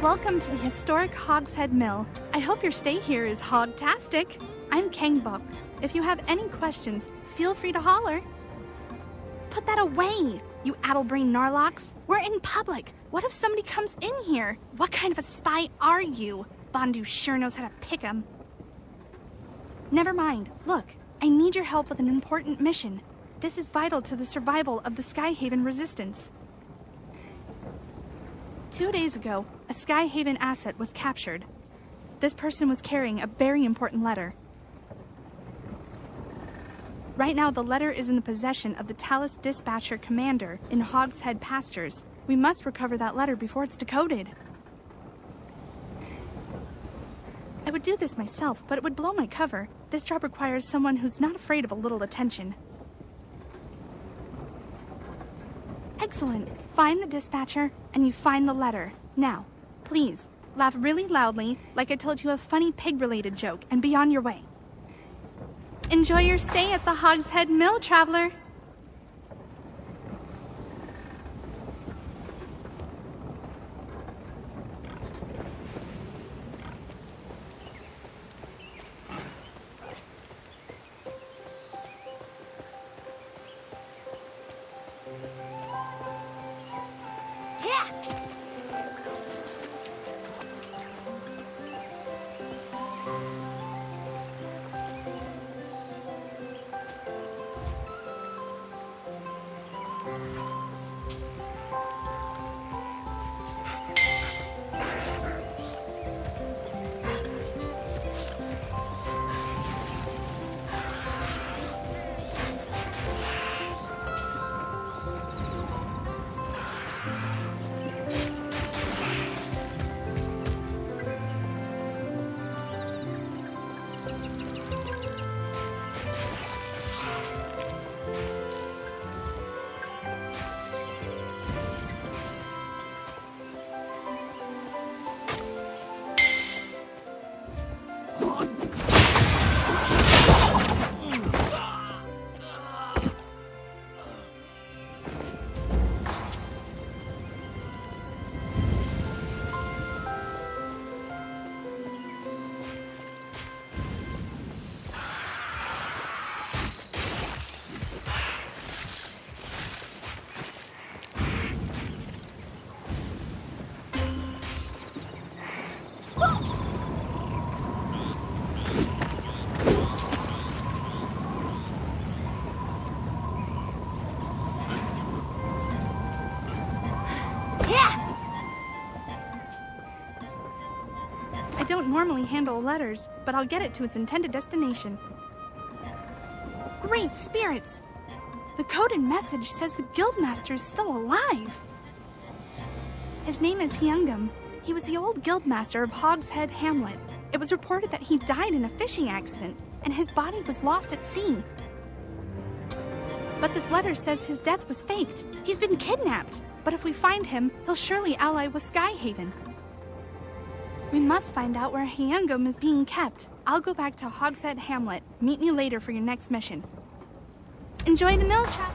Welcome to the historic Hogshead Mill. I hope your stay here is hogtastic. I'm Kangbok. If you have any questions, feel free to holler. Put that away, you addle-brained Narlocks. We're in public. What if somebody comes in here? What kind of a spy are you? Bondu sure knows how to pick 'em. Never mind. Look, I need your help with an important mission. This is vital to the survival of the Skyhaven resistance. 2 days ago, a Skyhaven asset was captured. This person was carrying a very important letter. Right now, the letter is in the possession of the Talus Dispatcher Commander in Hogshead Pastures. We must recover that letter before it's decoded. I would do this myself, but it would blow my cover. This job requires someone who's not afraid of a little attention. Excellent. Find the dispatcher, and you find the letter. Now, please, laugh really loudly, like I told you a funny pig-related joke, and be on your way. Enjoy your stay at the Hogshead Mill, traveler. I don't normally handle letters, but I'll get it to its intended destination. Great spirits! The coded message says the Guildmaster is still alive. His name is Hyungam. He was the old Guildmaster of Hogshead Hamlet. It was reported that he died in a fishing accident, and his body was lost at sea. But this letter says his death was faked. He's been kidnapped. But if we find him, he'll surely ally with Skyhaven. We must find out where Hyungam is being kept. I'll go back to Hogshead Hamlet. Meet me later for your next mission. Enjoy the mill trap.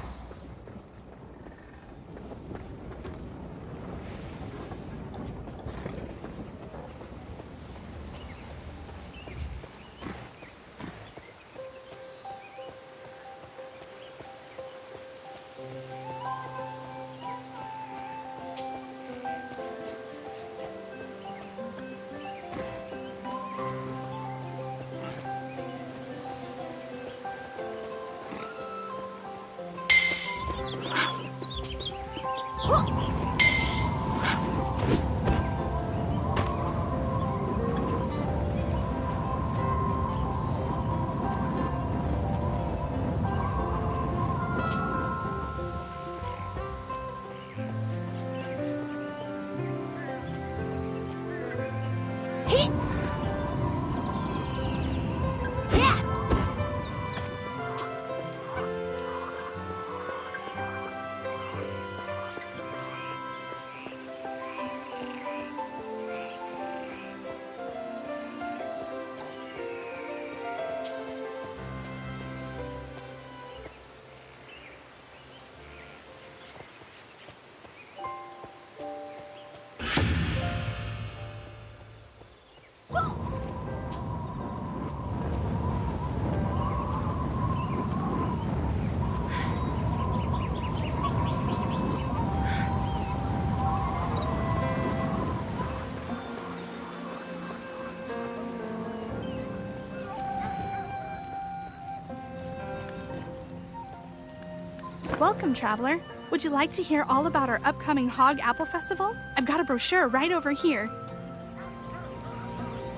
Welcome, traveler. Would you like to hear all about our upcoming Hog Apple Festival? I've got a brochure right over here.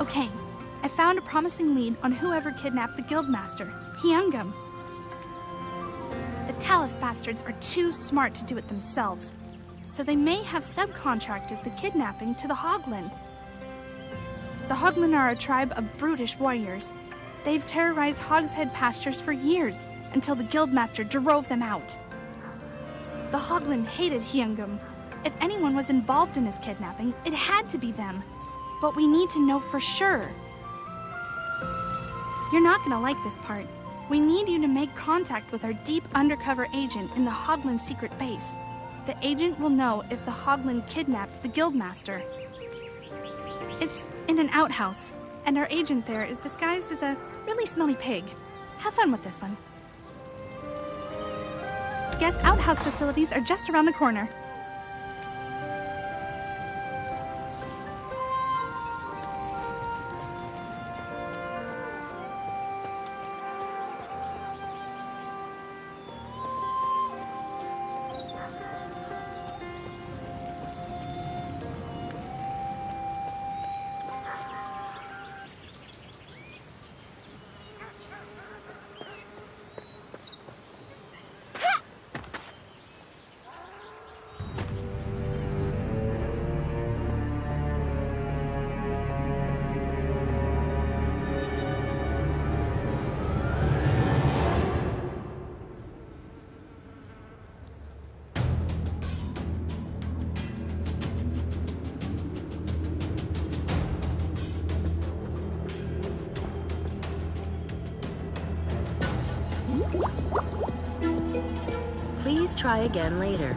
Okay, I found a promising lead on whoever kidnapped the Guildmaster, Hyungam. The Talus bastards are too smart to do it themselves, so they may have subcontracted the kidnapping to the Hoglin. The Hoglin are a tribe of brutish warriors. They've terrorized Hogshead pastures for years, until the Guildmaster drove them out. The Hoglin hated Hyungam. If anyone was involved in his kidnapping, it had to be them. But we need to know for sure. You're not gonna like this part. We need you to make contact with our deep undercover agent in the Hoglin secret base. The agent will know if the Hoglin kidnapped the Guildmaster. It's in an outhouse, and our agent there is disguised as a really smelly pig. Have fun with this one. Guest outhouse facilities are just around the corner. Please try again later.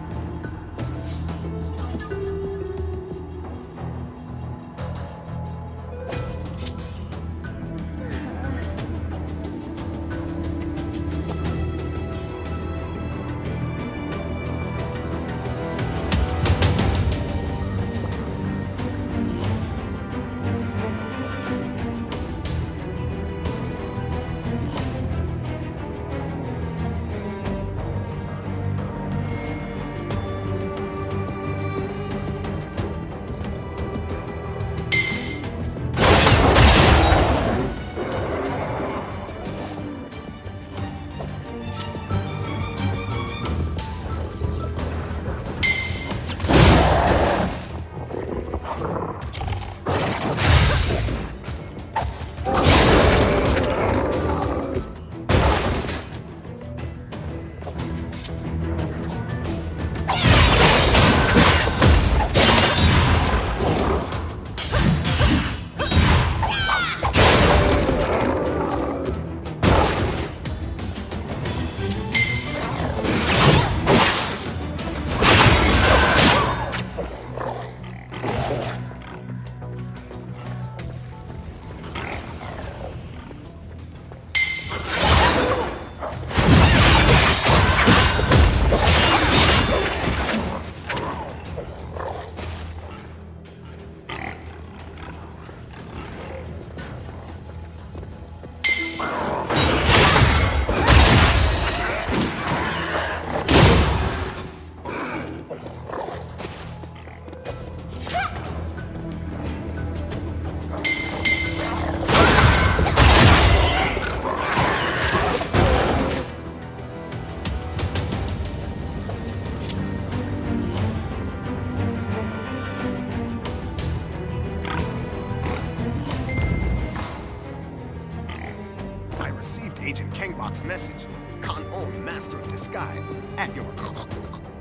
Message. Con-Home, Master of Disguise, at your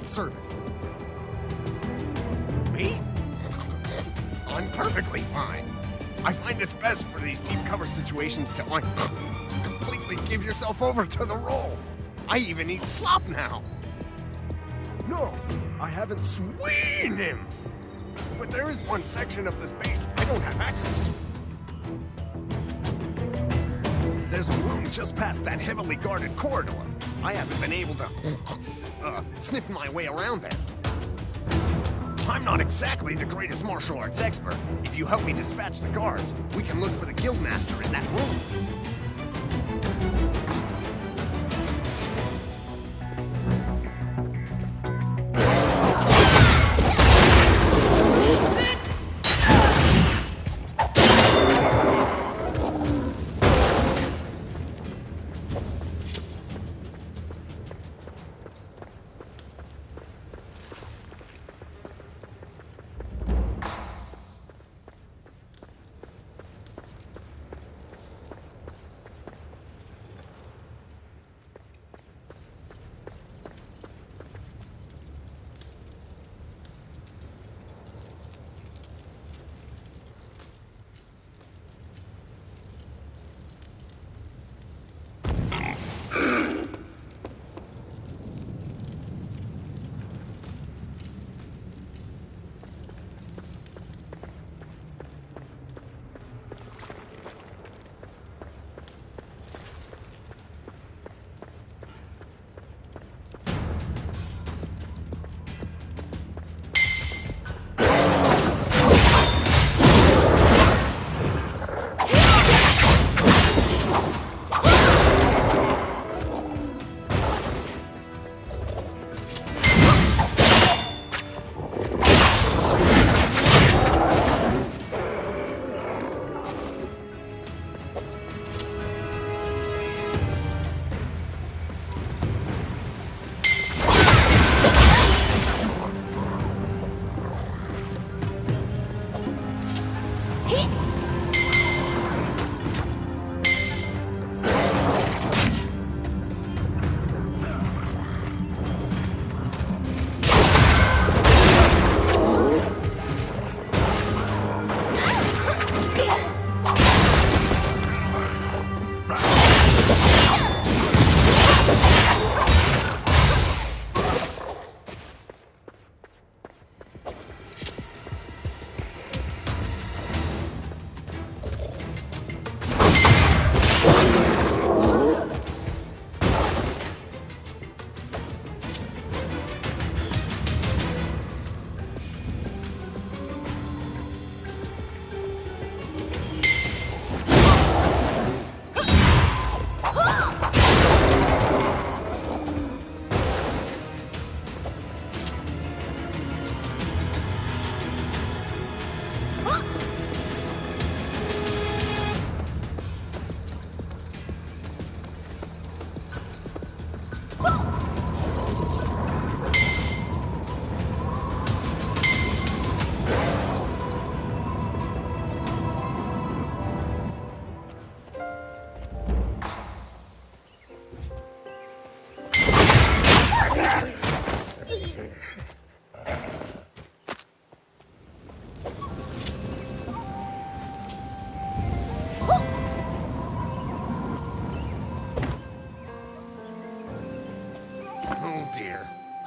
service. Me? I'm perfectly fine. I find it's best for these deep cover situations to completely give yourself over to the role. I even eat slop now. No, I haven't seen him. But there is one section of this base I don't have access to. There's a room just past that heavily guarded corridor. I haven't been able to sniff my way around there. I'm not exactly the greatest martial arts expert. If you help me dispatch the guards, we can look for the Guildmaster in that room.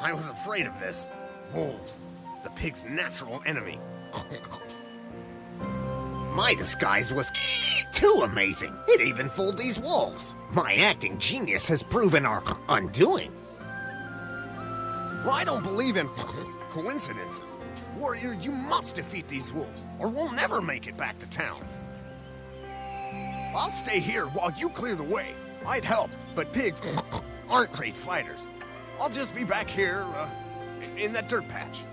I was afraid of this. Wolves, the pig's natural enemy. My disguise was too amazing. It even fooled these wolves. My acting genius has proven our undoing. Well, I don't believe in coincidences. Warrior, you must defeat these wolves, or we'll never make it back to town. I'll stay here while you clear the way. I'd help, but pigs aren't great fighters. I'll just be back here, in that dirt patch.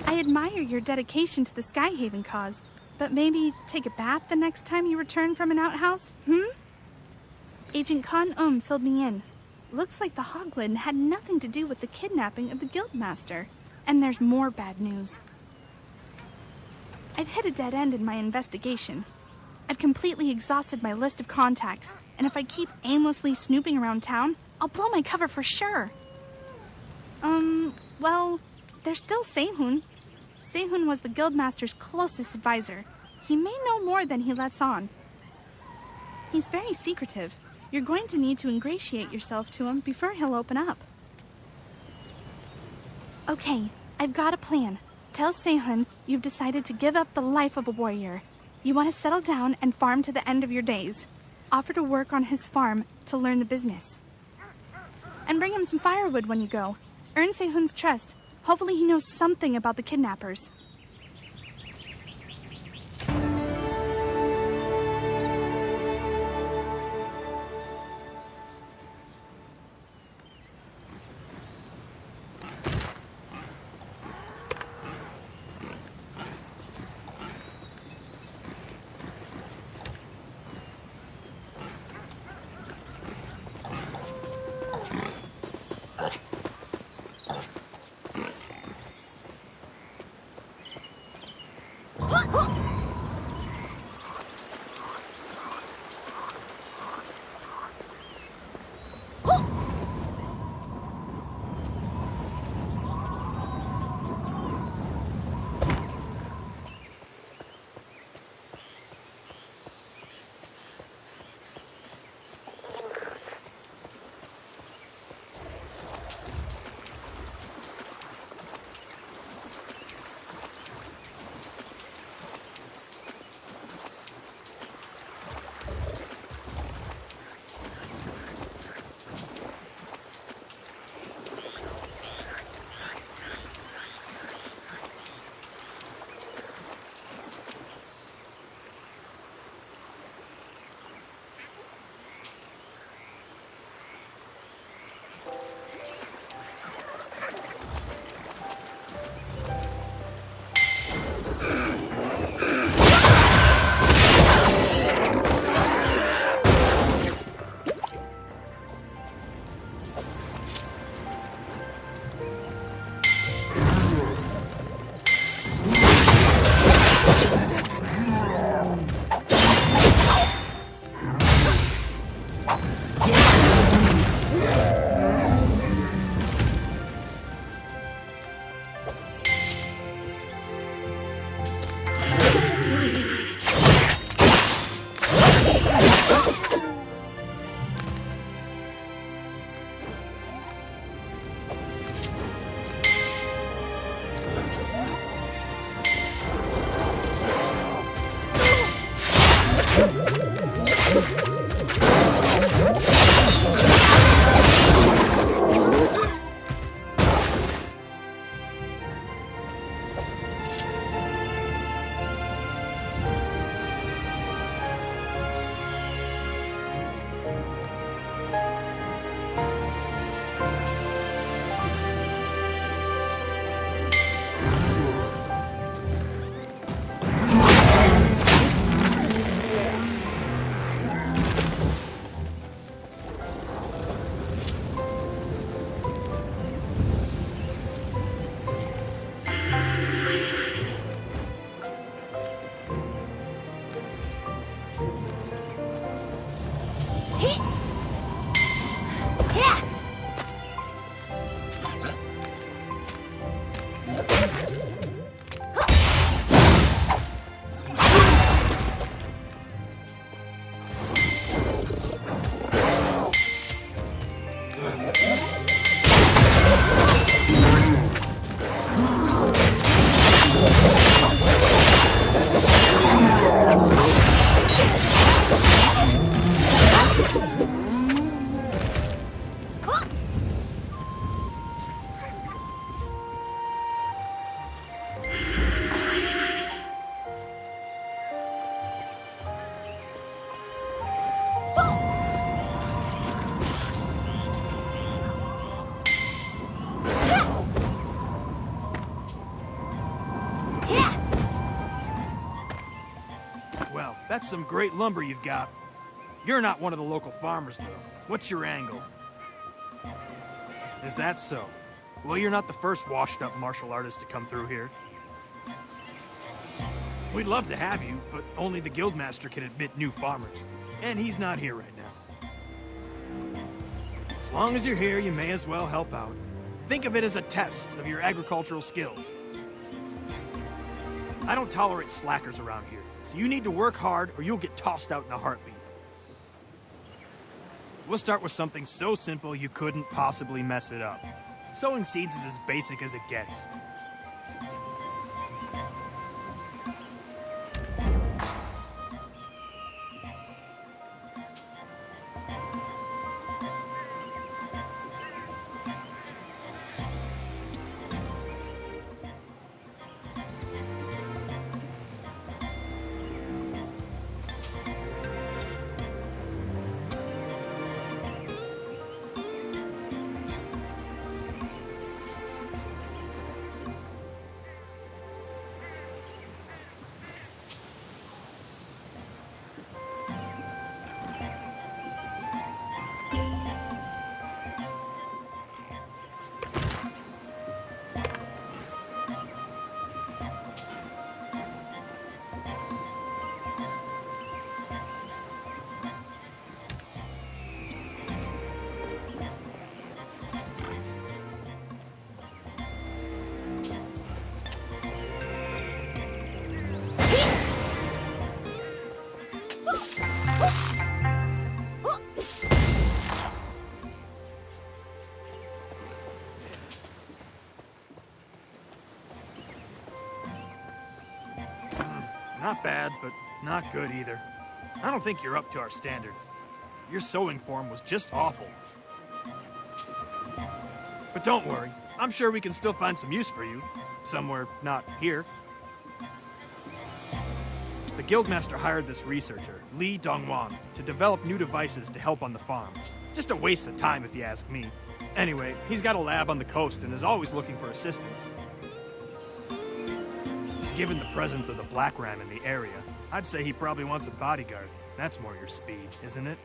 I admire your dedication to the Skyhaven cause, but maybe take a bath the next time you return from an outhouse, Agent Khan filled me in. Looks like the Hoglin had nothing to do with the kidnapping of the Guildmaster. And there's more bad news. I've hit a dead end in my investigation. I've completely exhausted my list of contacts, and if I keep aimlessly snooping around town, I'll blow my cover for sure. Well, there's still Sehun. Sehun was the Guildmaster's closest advisor. He may know more than he lets on. He's very secretive. You're going to need to ingratiate yourself to him before he'll open up. Okay, I've got a plan. Tell Sehun you've decided to give up the life of a warrior. You want to settle down and farm to the end of your days. Offer to work on his farm to learn the business. And bring him some firewood when you go. Earn Sehun's trust. Hopefully he knows something about the kidnappers. Well, that's some great lumber you've got. You're not one of the local farmers, though. What's your angle? Is that so? Well, you're not the first washed-up martial artist to come through here. We'd love to have you, but only the guildmaster can admit new farmers. And he's not here right now. As long as you're here, you may as well help out. Think of it as a test of your agricultural skills. I don't tolerate slackers around here, so you need to work hard or you'll get tossed out in a heartbeat. We'll start with something so simple you couldn't possibly mess it up. Sowing seeds is as basic as it gets. Not bad, but not good either. I don't think you're up to our standards. Your sewing form was just awful. But don't worry, I'm sure we can still find some use for you. Somewhere not here. The guildmaster hired this researcher, Li Dongwan, to develop new devices to help on the farm. Just a waste of time if you ask me. Anyway, he's got a lab on the coast and is always looking for assistance. Given the presence of the Black Ram in the area, I'd say he probably wants a bodyguard. That's more your speed, isn't it?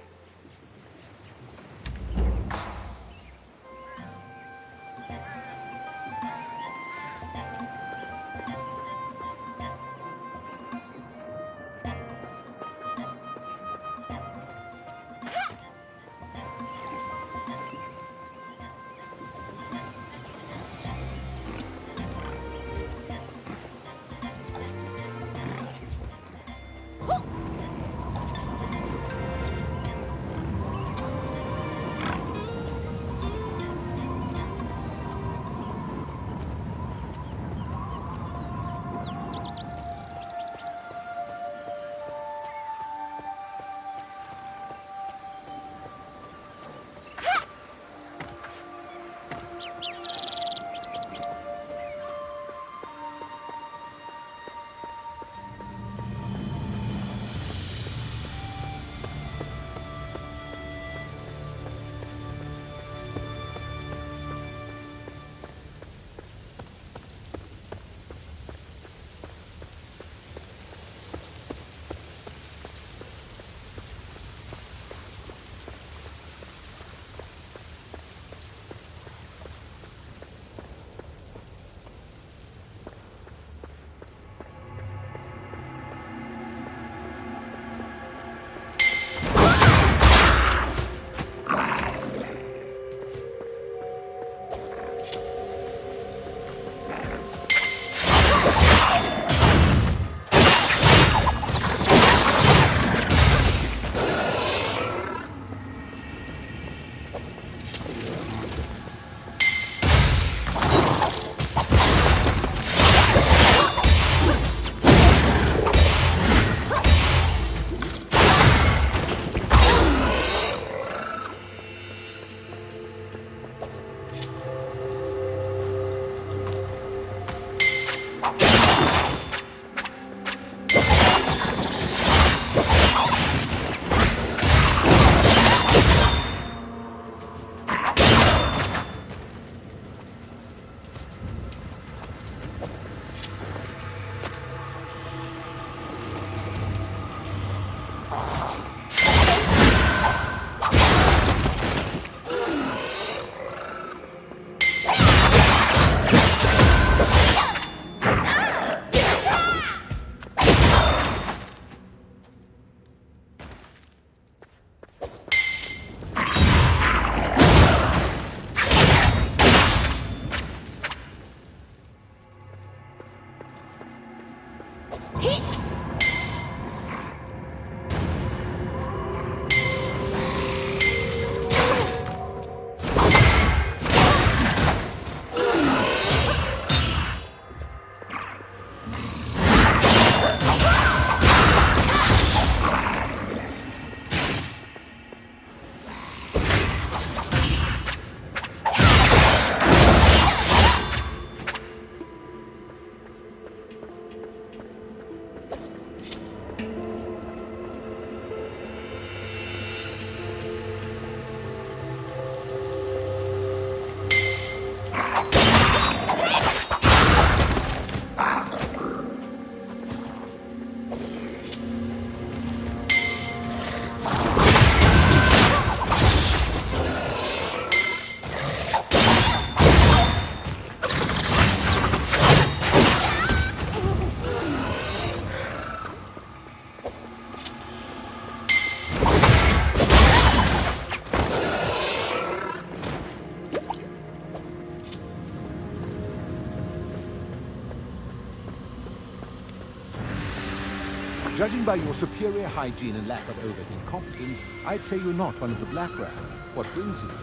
Judging by your superior hygiene and lack of overt incompetence, I'd say you're not one of the Black Ram. What brings you here?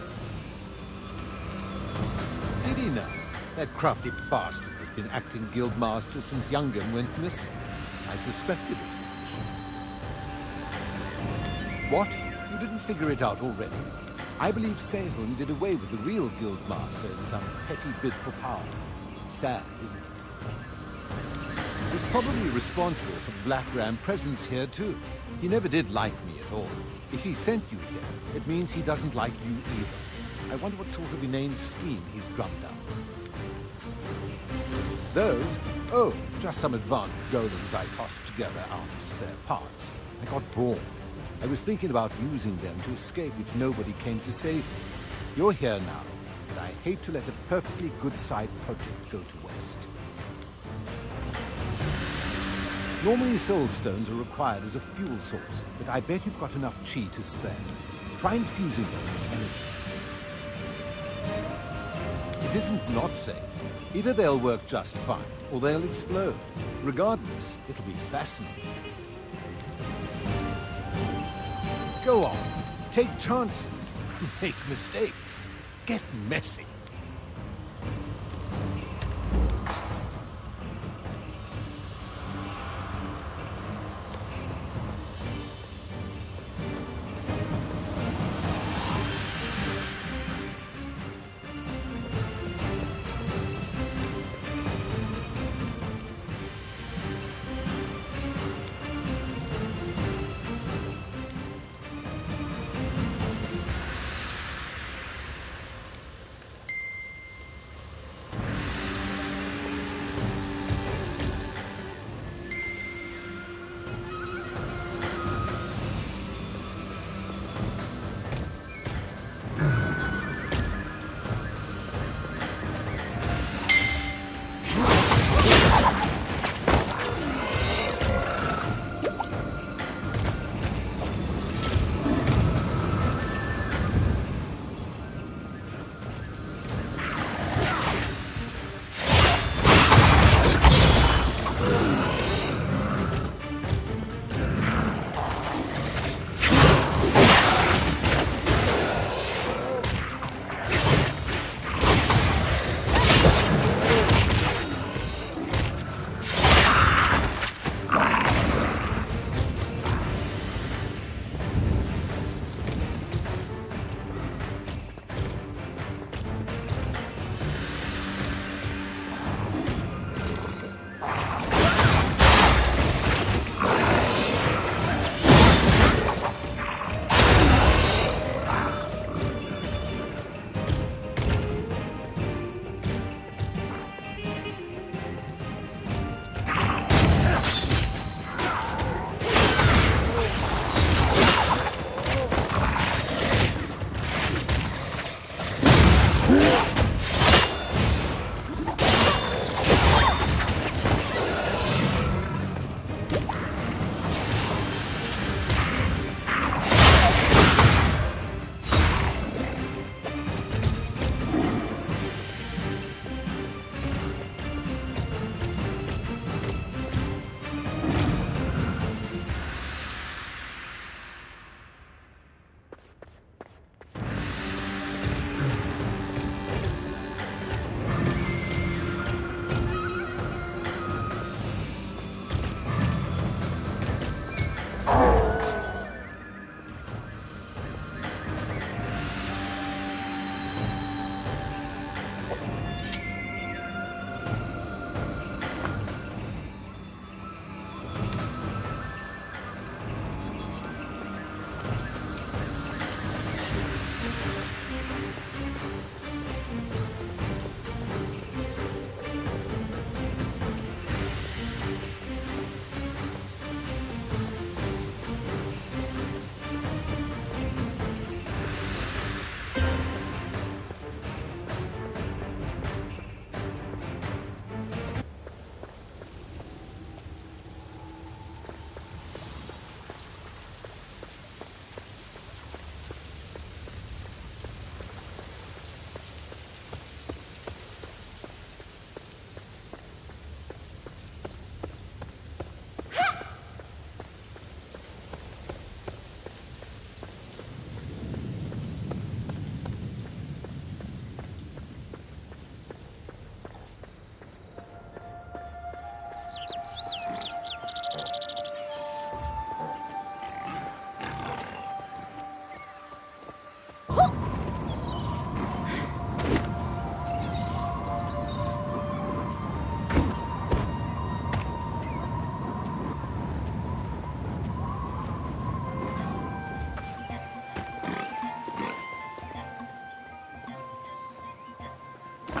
Did he know? That crafty bastard has been acting guildmaster since Youngum went missing. I suspected as much. What? You didn't figure it out already? I believe Sehun did away with the real guildmaster in some petty bid for power. Sad, isn't it? He's probably responsible for the Black Ram presence here, too. He never did like me at all. If he sent you here, it means he doesn't like you either. I wonder what sort of inane scheme he's drummed up. Those? Oh, just some advanced golems I tossed together out of spare parts. I got bored. I was thinking about using them to escape if nobody came to save me. You're here now, and I hate to let a perfectly good side project go to waste. Normally soul stones are required as a fuel source, but I bet you've got enough chi to spare. Try infusing them with energy. It isn't not safe. Either they'll work just fine, or they'll explode. Regardless, it'll be fascinating. Go on. Take chances. Make mistakes. Get messy.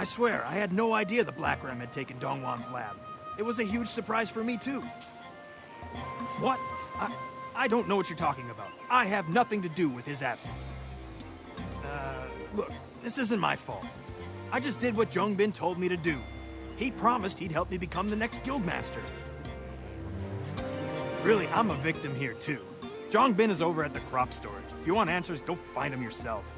I swear, I had no idea the Black Ram had taken Dongwon's lab. It was a huge surprise for me, too. What? I don't know what you're talking about. I have nothing to do with his absence. Look, this isn't my fault. I just did what Jongbin told me to do. He promised he'd help me become the next guildmaster. Really, I'm a victim here, too. Jongbin is over at the crop storage. If you want answers, go find him yourself.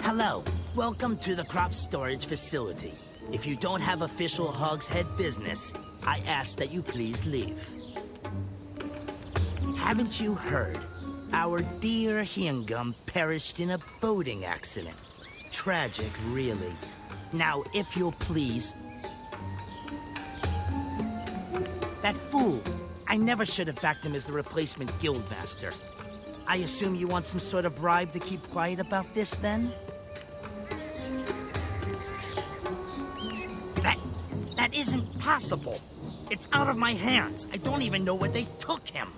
Hello, welcome to the crop storage facility. If you don't have official Hogshead business, I ask that you please leave. Haven't you heard? Our dear Hyungum perished in a boating accident. Tragic, really. Now, if you'll please... That fool! I never should have backed him as the replacement guildmaster. I assume you want some sort of bribe to keep quiet about this, then? That isn't possible. It's out of my hands. I don't even know where they took him.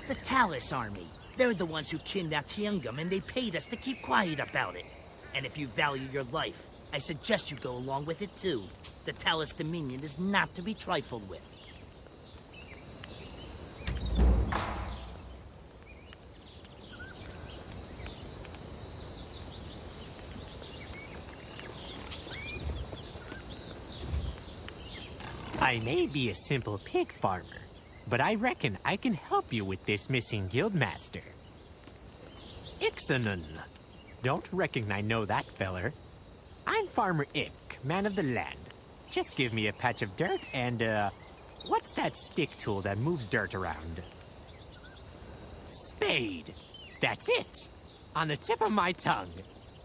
The Talus Army. They're the ones who kidnapped Hyungum, and they paid us to keep quiet about it. And if you value your life, I suggest you go along with it, too. The Talus Dominion is not to be trifled with. I may be a simple pig farmer, but I reckon I can help you with this missing guildmaster. Ixanon. Don't reckon I know that feller. I'm Farmer Ick, man of the land. Just give me a patch of dirt and, what's that stick tool that moves dirt around? Spade. That's it. On the tip of my tongue.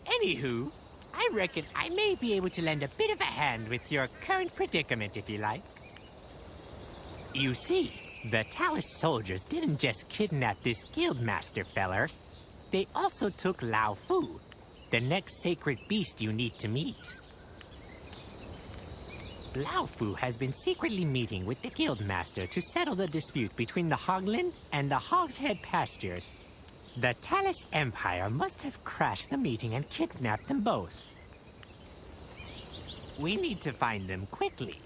Anywho, I reckon I may be able to lend a bit of a hand with your current predicament, if you like. You see, the Talus soldiers didn't just kidnap this guildmaster feller. They also took Lao Fu, the next sacred beast you need to meet. Lao Fu has been secretly meeting with the guildmaster to settle the dispute between the Hoglin and the Hogshead pastures. The Talus Empire must have crashed the meeting and kidnapped them both. We need to find them quickly,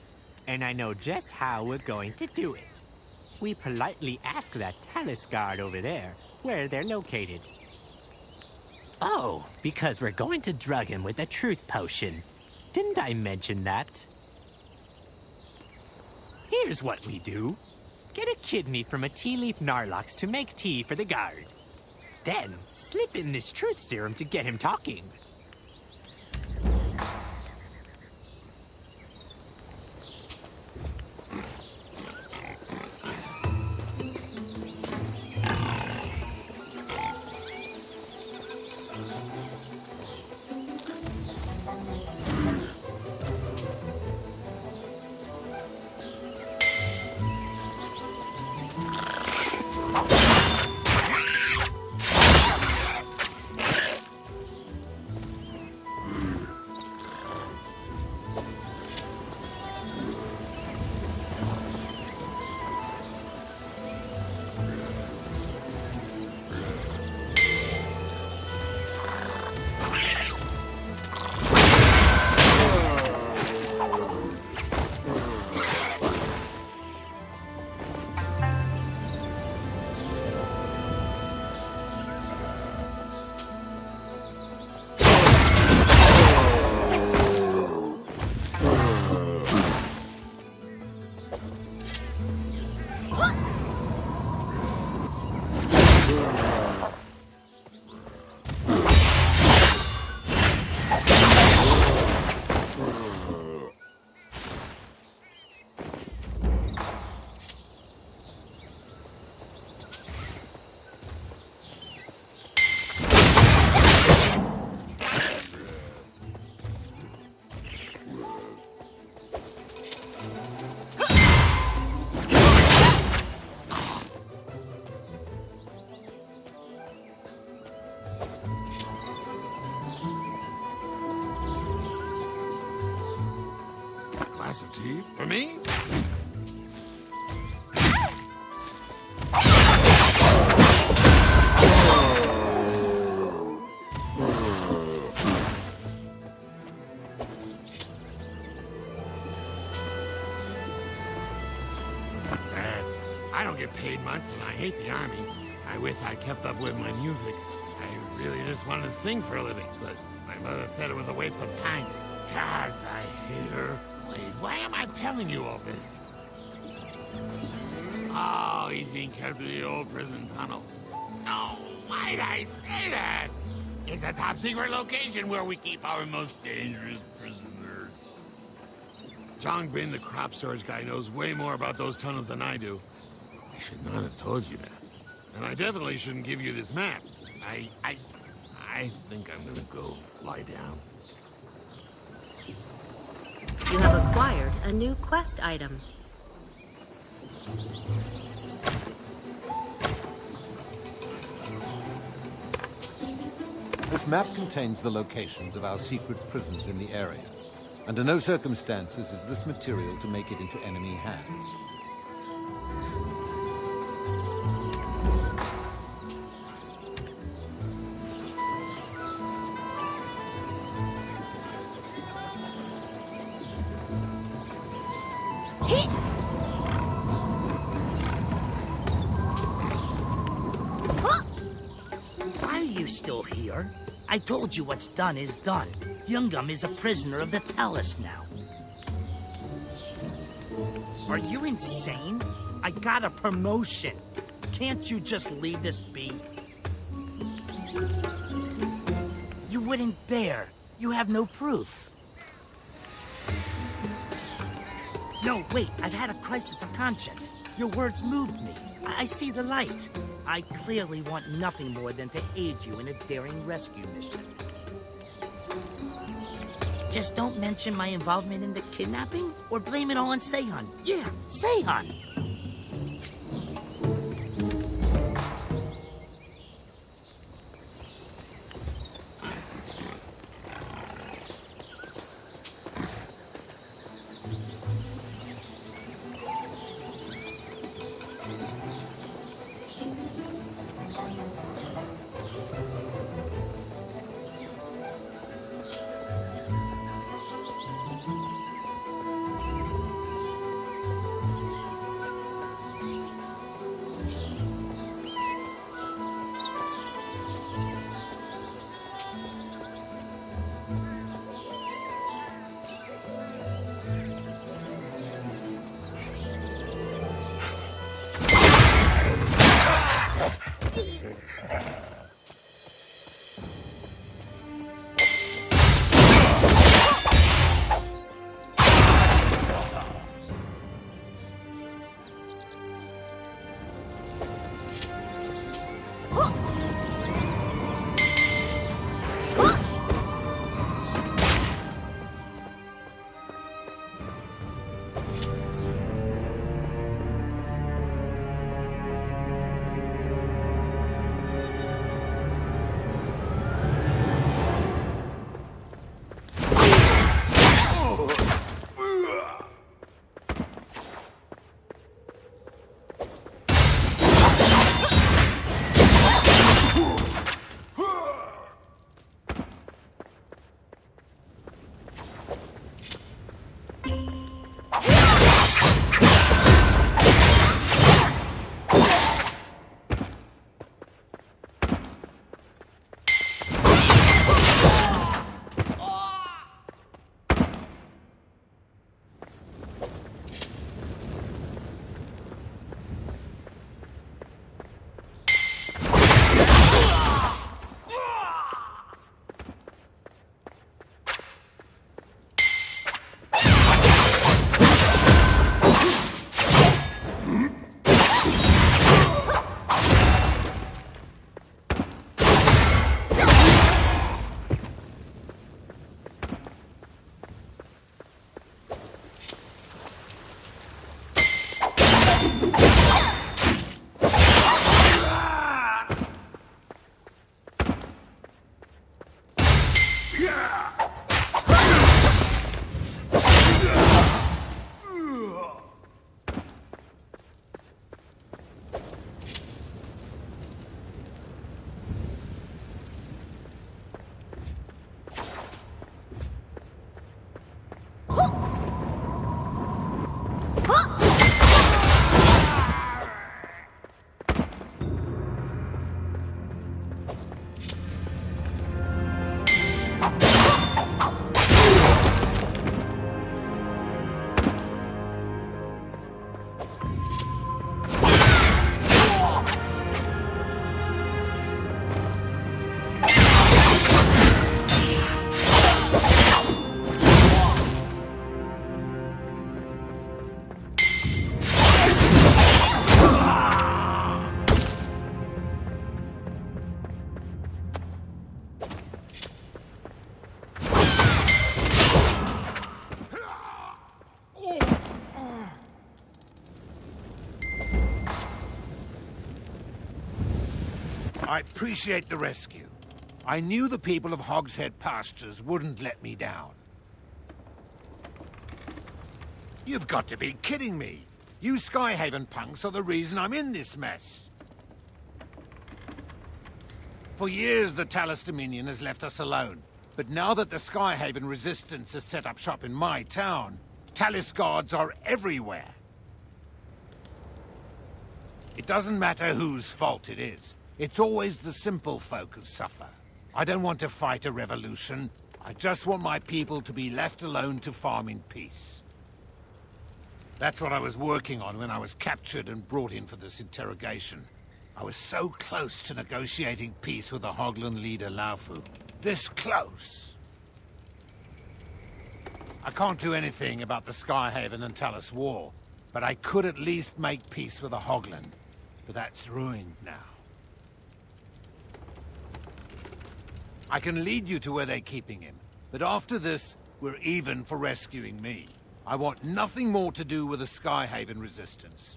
and I know just how we're going to do it. We politely ask that Talus guard over there where they're located. Oh, because we're going to drug him with a truth potion. Didn't I mention that? Here's what we do. get a kidney from a tea leaf Narlox to make tea for the guard. Then, slip in this truth serum to get him talking. Glass of tea? For me? I don't get paid much, and I hate the army. I wish I kept up with my music. I really just wanted to sing for a living, but my mother said it was a waste of time. God, I hate her. Wait, why am I telling you all this? Oh, he's being kept in the old prison tunnel. No, why'd I say that? It's a top secret location where we keep our most dangerous prisoners. John Bin, the crop storage guy, knows way more about those tunnels than I do. I should not have told you that. And I definitely shouldn't give you this map. I think I'm gonna go lie down. You have acquired a new quest item. This map contains the locations of our secret prisons in the area. Under no circumstances is this material to make it into enemy hands. Are you still here? I told you what's done is done. Youngum is a prisoner of the Talus now. Are you insane? I got a promotion. Can't you just leave this be? You wouldn't dare. You have no proof. No, wait, I've had a crisis of conscience. Your words moved me. I see the light. I clearly want nothing more than to aid you in a daring rescue mission. Just don't mention my involvement in the kidnapping, or blame it all on Sehun. Yeah, Sehun! I appreciate the rescue. I knew the people of Hogshead Pastures wouldn't let me down. You've got to be kidding me. You Skyhaven punks are the reason I'm in this mess. For years, the Talus Dominion has left us alone. But now that the Skyhaven Resistance has set up shop in my town, Talus guards are everywhere. It doesn't matter whose fault it is. It's always the simple folk who suffer. I don't want to fight a revolution. I just want my people to be left alone to farm in peace. That's what I was working on when I was captured and brought in for this interrogation. I was so close to negotiating peace with the Hogland leader Laufu. This close! I can't do anything about the Skyhaven and Talus war, but I could at least make peace with the Hogland. But that's ruined now. I can lead you to where they're keeping him, but after this, we're even for rescuing me. I want nothing more to do with the Skyhaven Resistance.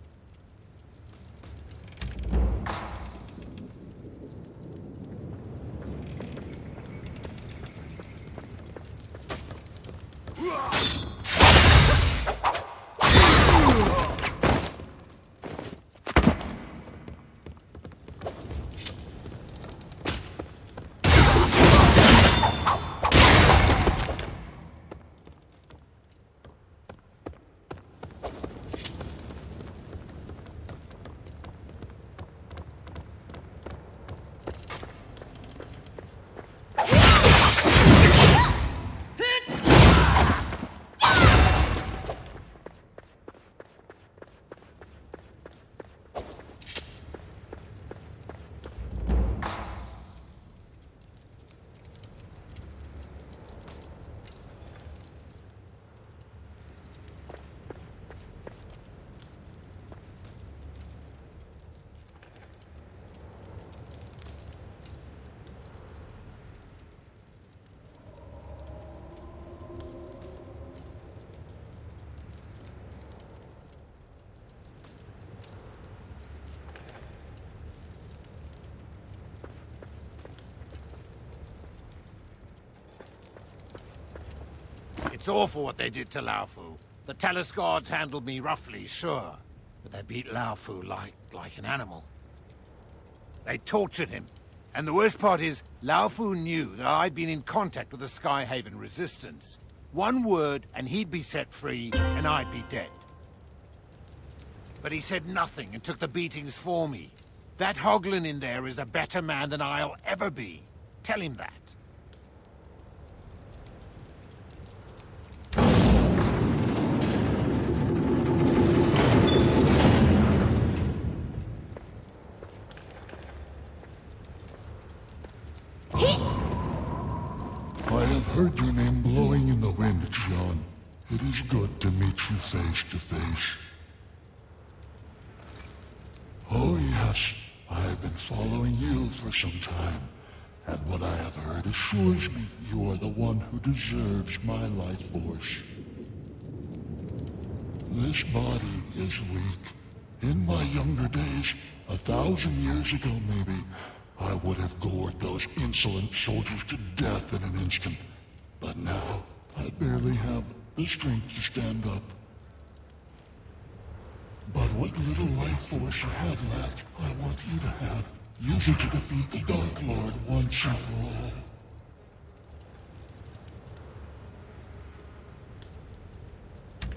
It's awful what they did to Laofu. The Talus guards handled me roughly, sure. But they beat Laofu like an animal. They tortured him. And the worst part is, Laofu knew that I'd been in contact with the Skyhaven resistance. One word, and he'd be set free, and I'd be dead. But he said nothing and took the beatings for me. That Hoglin in there is a better man than I'll ever be. Tell him that. I have heard your name blowing in the wind, John. It is good to meet you face to face. Oh yes, I have been following you for some time, and what I have heard assures me you are the one who deserves my life force. This body is weak. In my younger days, 1,000 years ago maybe, I would have gored those insolent soldiers to death in an instant. But now, I barely have the strength to stand up. But what little life force you have left, I want you to have. Use it to defeat the Dark Lord once and for all.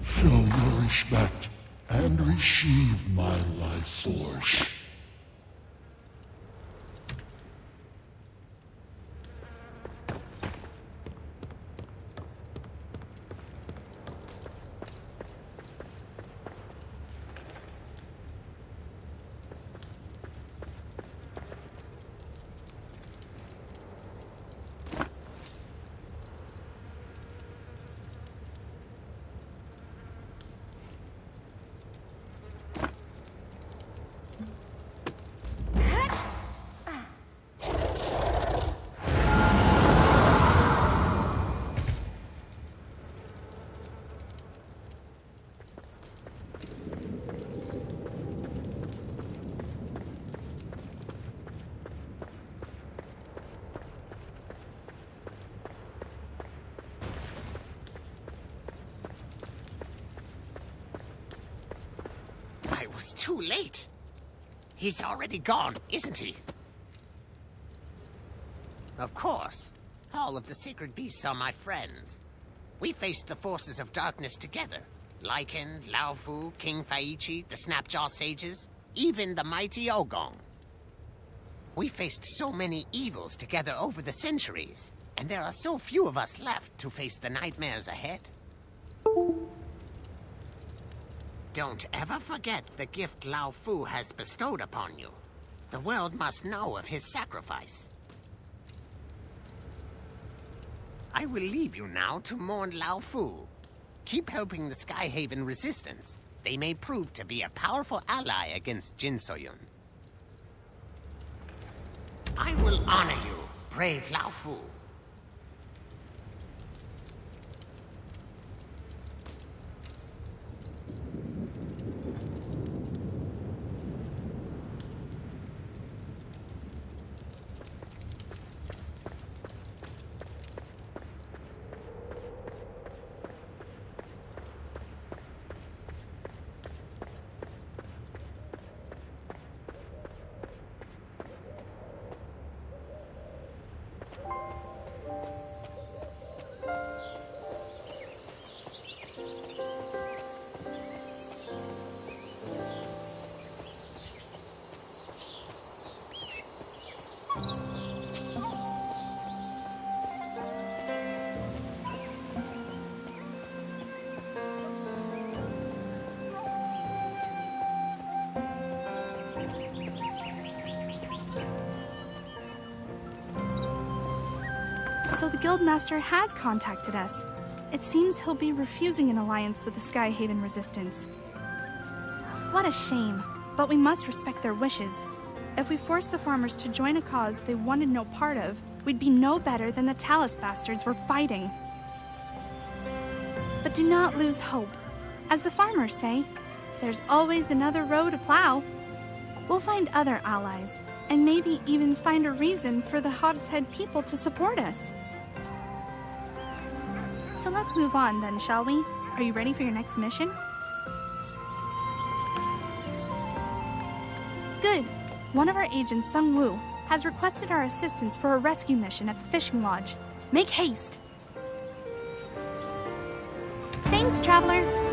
Show your respect and receive my life force. It's too late. He's already gone, isn't he? Of course. All of the Sacred Beasts are my friends. We faced the forces of darkness together. Lycan, Laofu, King Faichi, the Snapjaw Sages, even the mighty Ogong. We faced so many evils together over the centuries, and there are so few of us left to face the nightmares ahead. Don't ever forget the gift Laofu has bestowed upon you. The world must know of his sacrifice. I will leave you now to mourn Laofu. Keep helping the Skyhaven resistance. They may prove to be a powerful ally against Jin Soyun. I will honor you, brave Laofu. So the Guildmaster has contacted us. It seems he'll be refusing an alliance with the Skyhaven Resistance. What a shame, but we must respect their wishes. If we force the farmers to join a cause they wanted no part of, we'd be no better than the Talus bastards we're fighting. But do not lose hope. As the farmers say, there's always another row to plow. We'll find other allies, and maybe even find a reason for the Hogshead people to support us. So let's move on then, shall we? Are you ready for your next mission? Good. One of our agents, Sung Woo, has requested our assistance for a rescue mission at the fishing lodge. Make haste! Thanks, Traveler!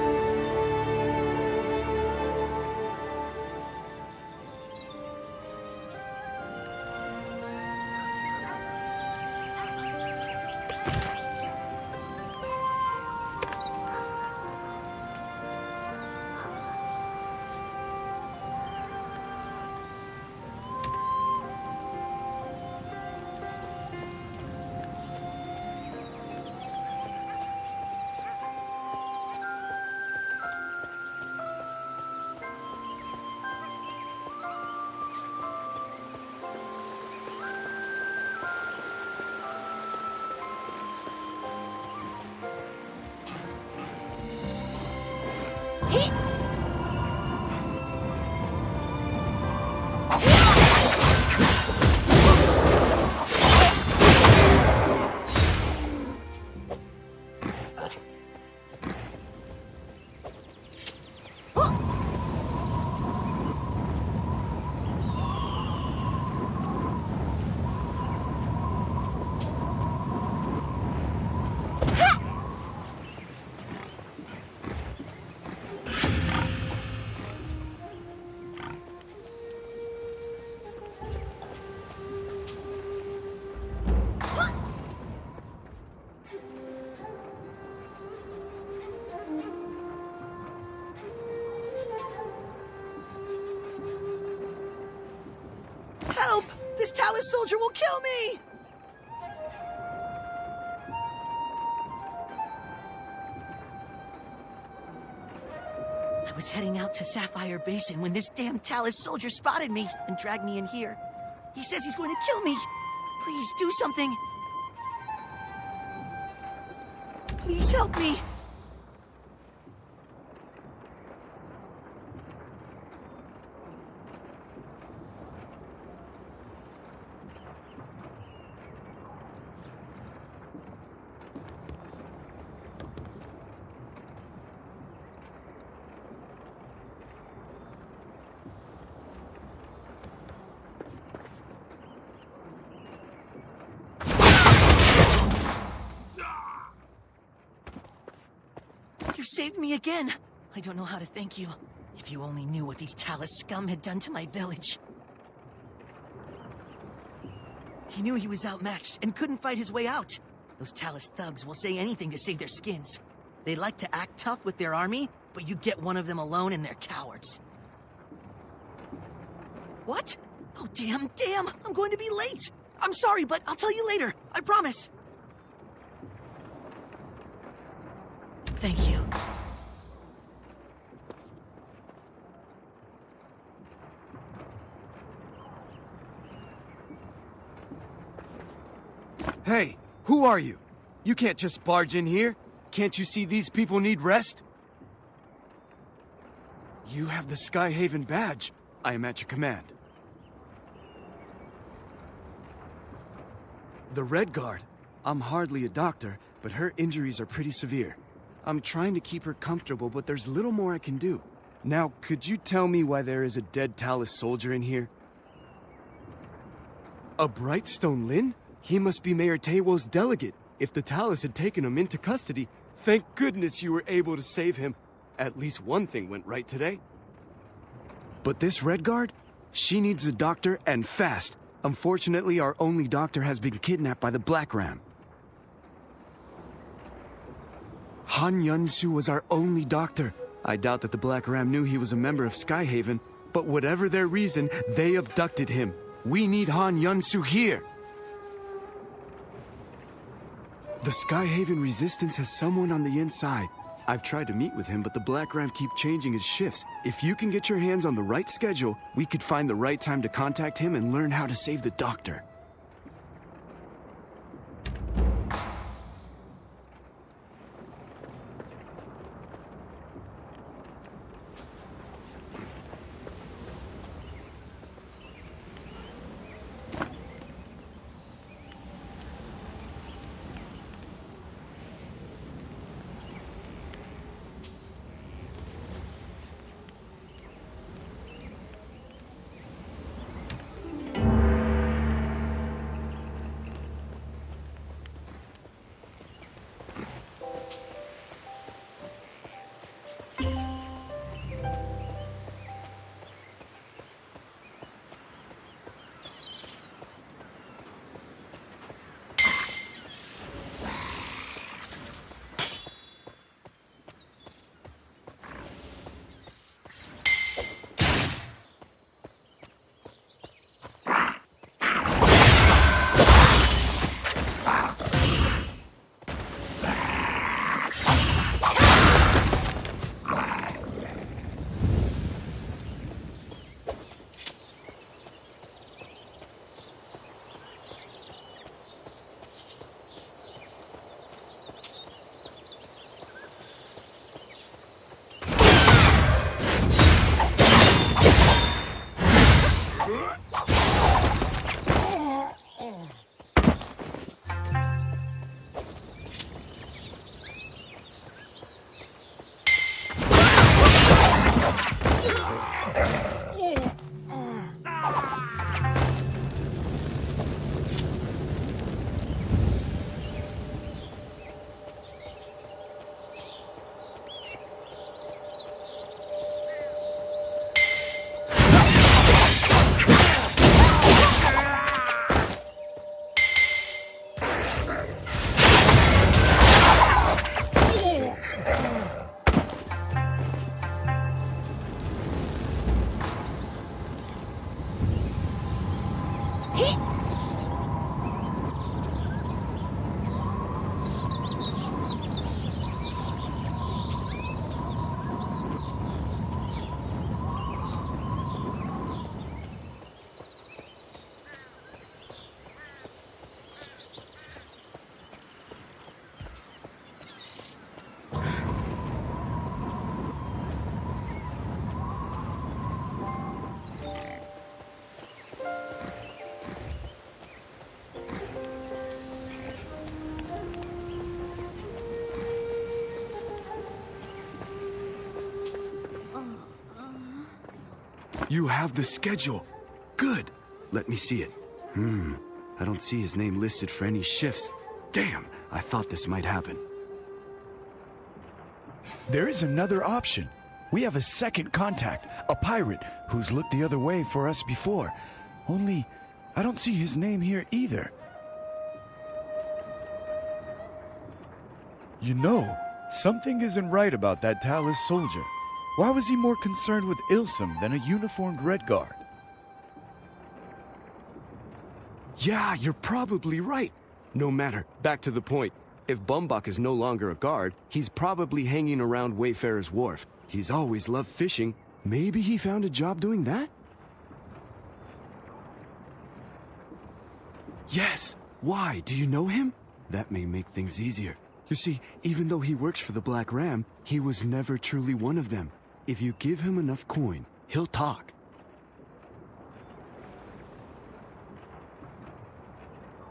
Help! This Talus soldier will kill me! I was heading out to Sapphire Basin when this damn Talus soldier spotted me and dragged me in here. He says he's going to kill me. Please do something. Please help me. You saved me again. I don't know how to thank you. If you only knew what these Talus scum had done to my village. He knew he was outmatched and couldn't fight his way out. Those Talus thugs will say anything to save their skins. They like to act tough with their army, but you get one of them alone and they're cowards. What? Oh, damn, I'm going to be late. I'm sorry, but I'll tell you later. I promise. Thank you. Hey, who are you? You can't just barge in here. Can't you see these people need rest? You have the Skyhaven badge. I am at your command. The Red Guard. I'm hardly a doctor, but her injuries are pretty severe. I'm trying to keep her comfortable, but there's little more I can do. Now, could you tell me why there is a dead Talus soldier in here? A Brightstone Lin? He must be Mayor Taewo's delegate. If the Talus had taken him into custody, thank goodness you were able to save him. At least one thing went right today. But this Red Guard? She needs a doctor, and fast. Unfortunately, our only doctor has been kidnapped by the Black Ram. Han Yun-su was our only doctor. I doubt that the Black Ram knew he was a member of Skyhaven, but whatever their reason, they abducted him. We need Han Yun-su here. The Skyhaven Resistance has someone on the inside. I've tried to meet with him, but the Black Ram keep changing his shifts. If you can get your hands on the right schedule, we could find the right time to contact him and learn how to save the doctor. You have the schedule. Good. Let me see it. I don't see his name listed for any shifts. Damn, I thought this might happen. There is another option. We have a second contact, a pirate, who's looked the other way for us before. Only, I don't see his name here either. You know, something isn't right about that Talus soldier. Why was he more concerned with Ilsum than a uniformed Red Guard? Yeah, you're probably right. No matter, back to the point. If Bumbach is no longer a guard, he's probably hanging around Wayfarer's Wharf. He's always loved fishing. Maybe he found a job doing that? Yes. Why? Do you know him? That may make things easier. You see, even though he works for the Black Ram, he was never truly one of them. If you give him enough coin, he'll talk.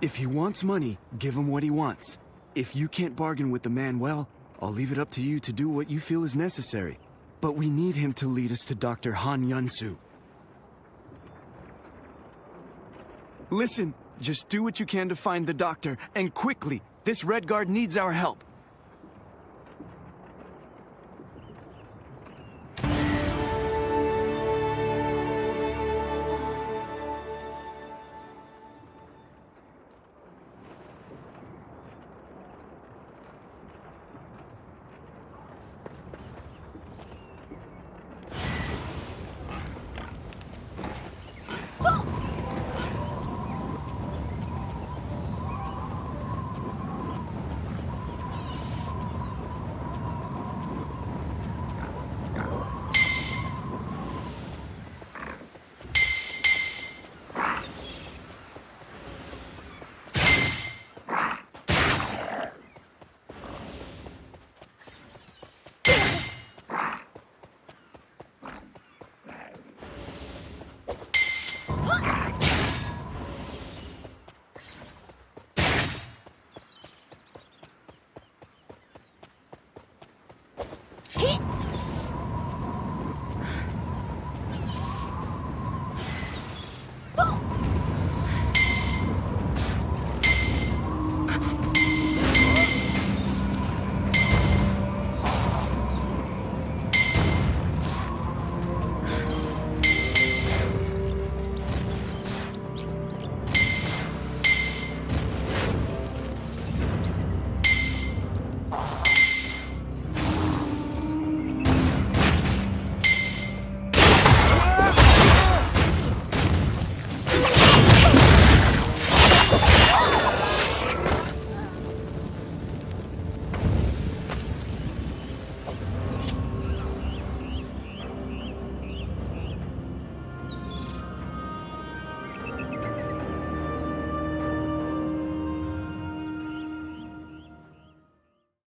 If he wants money, give him what he wants. If you can't bargain with the man well, I'll leave it up to you to do what you feel is necessary. But we need him to lead us to Dr. Han Yunsu. Listen, just do what you can to find the doctor, and quickly. This Red Guard needs our help.